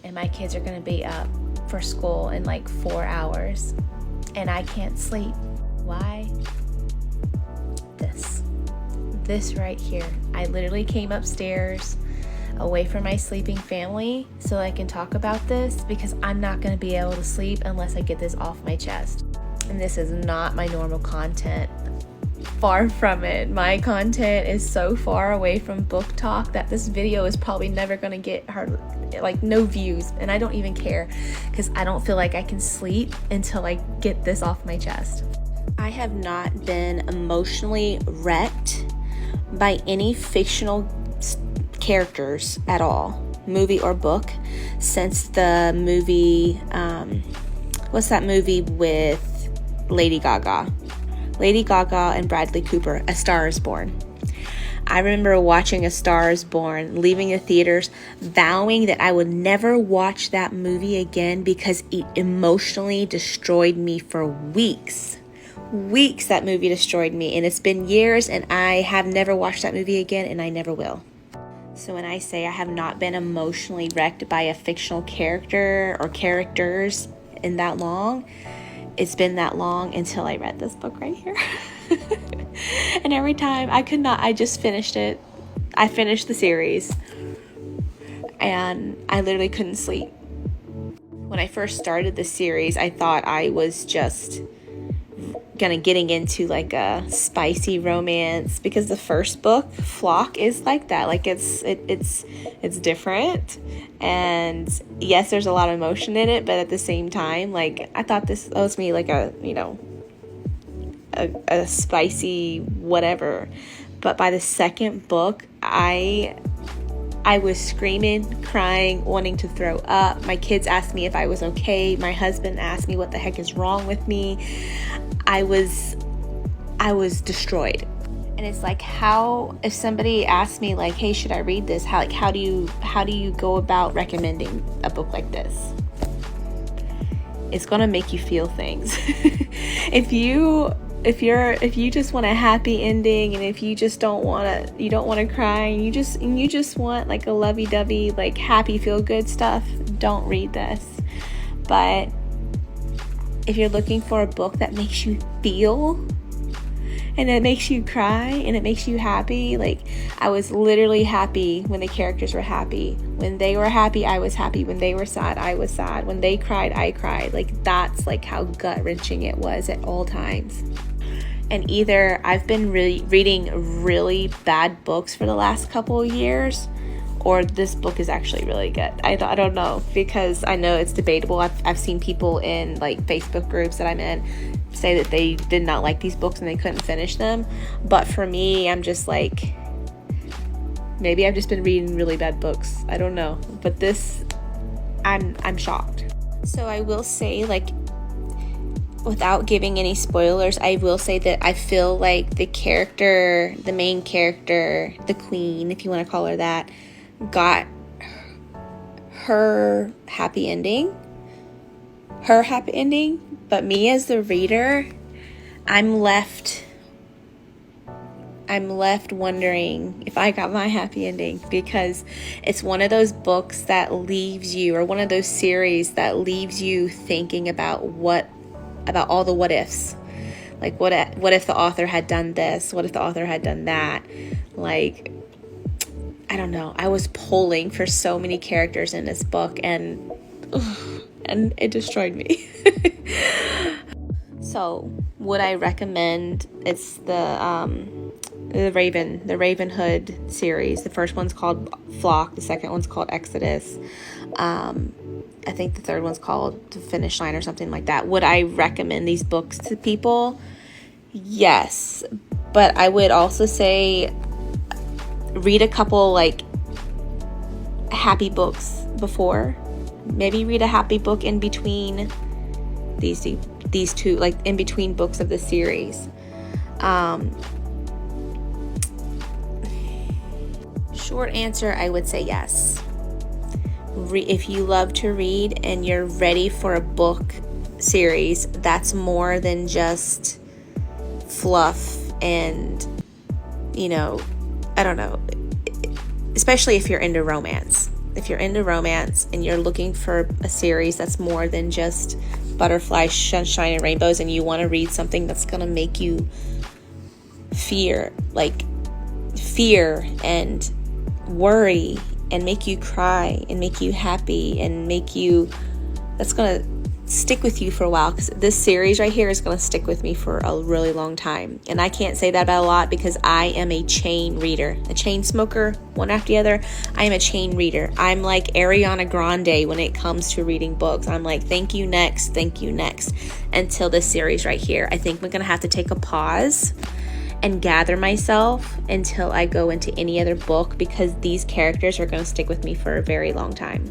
and my kids are going to be up for school in like 4 hours and I can't sleep. Why? This right here. I literally came upstairs away from my sleeping family so I can talk about this, because I'm not going to be able to sleep unless I get this off my chest. And this is not my normal content. Far from it. My content is so far away from book talk that this video is probably never going to get no views, and I don't even care, because I don't feel like I can sleep until I get this off my chest. I have not been emotionally wrecked by any fictional characters at all, movie or book, since the movie, what's that movie with Lady Gaga and Bradley Cooper, A Star is Born. I remember watching A Star is Born, leaving the theaters, vowing that I would never watch that movie again because it emotionally destroyed me for weeks. That movie destroyed me, and it's been years, and I have never watched that movie again, and I never will. So when I say I have not been emotionally wrecked by a fictional character or characters in that long, it's been that long until I read this book right here. And every time I just finished it. I finished the series and I literally couldn't sleep. When I first started the series, I thought I was just getting into like a spicy romance, because the first book, Flock, is like that. Like it's different, and yes, there's a lot of emotion in it, but at the same time, like, I thought this was me like a spicy whatever. But by the second book, I was screaming, crying, wanting to throw up. My kids asked me if I was okay. My husband asked me what the heck is wrong with me. I was destroyed. And it's like, how, if somebody asked me like, hey, should I read this? How do you go about recommending a book like this? It's going to make you feel things. If you just want a happy ending, and if you just don't want to cry, and you just want like a lovey-dovey, like happy feel good stuff, don't read this. But if you're looking for a book that makes you feel, and it makes you cry, and it makes you happy, like, I was literally happy when the characters were happy. When they were happy, I was happy. When they were sad, I was sad. When they cried, I cried. Like, that's like how gut-wrenching it was at all times. And either I've been reading really bad books for the last couple of years, or this book is actually really good. I don't know, because I know it's debatable. I've seen people in like Facebook groups that I'm in say that they did not like these books and they couldn't finish them. But for me, I'm just like, maybe I've just been reading really bad books. I don't know. But this, I'm shocked. So I will say, like, without giving any spoilers, I will say that I feel like the main character, the queen, if you want to call her that, got her happy ending, but me as the reader, I'm left wondering if I got my happy ending, because it's one of those books that leaves you, or one of those series that leaves you thinking about all the what ifs. Like, what if the author had done this? What if the author had done that? Like, I don't know. I was pulling for so many characters in this book, and it destroyed me. So, would I recommend? It's the Raven Hood series. The first one's called Flock. The second one's called Exodus. I think the third one's called The Finish Line or something like that. Would I recommend these books to people? Yes. But I would also say read a couple like happy books before. Maybe read a happy book in between these two, like in between books of the series. Short answer, I would say yes. If you love to read and you're ready for a book series that's more than just fluff and, I don't know, especially if you're into romance. if you're into romance and you're looking for a series that's more than just butterflies, sunshine, and rainbows, and you want to read something that's going to make you fear and worry and make you cry and make you happy and that's going to stick with you for a while, because this series right here is going to stick with me for a really long time. And I can't say that about a lot because I am a chain reader, a chain smoker, one after the other. I am a chain reader. I'm like Ariana Grande when it comes to reading books. I'm like, thank you, next, until this series right here. I think we're going to have to take a pause and gather myself until I go into any other book, because these characters are going to stick with me for a very long time.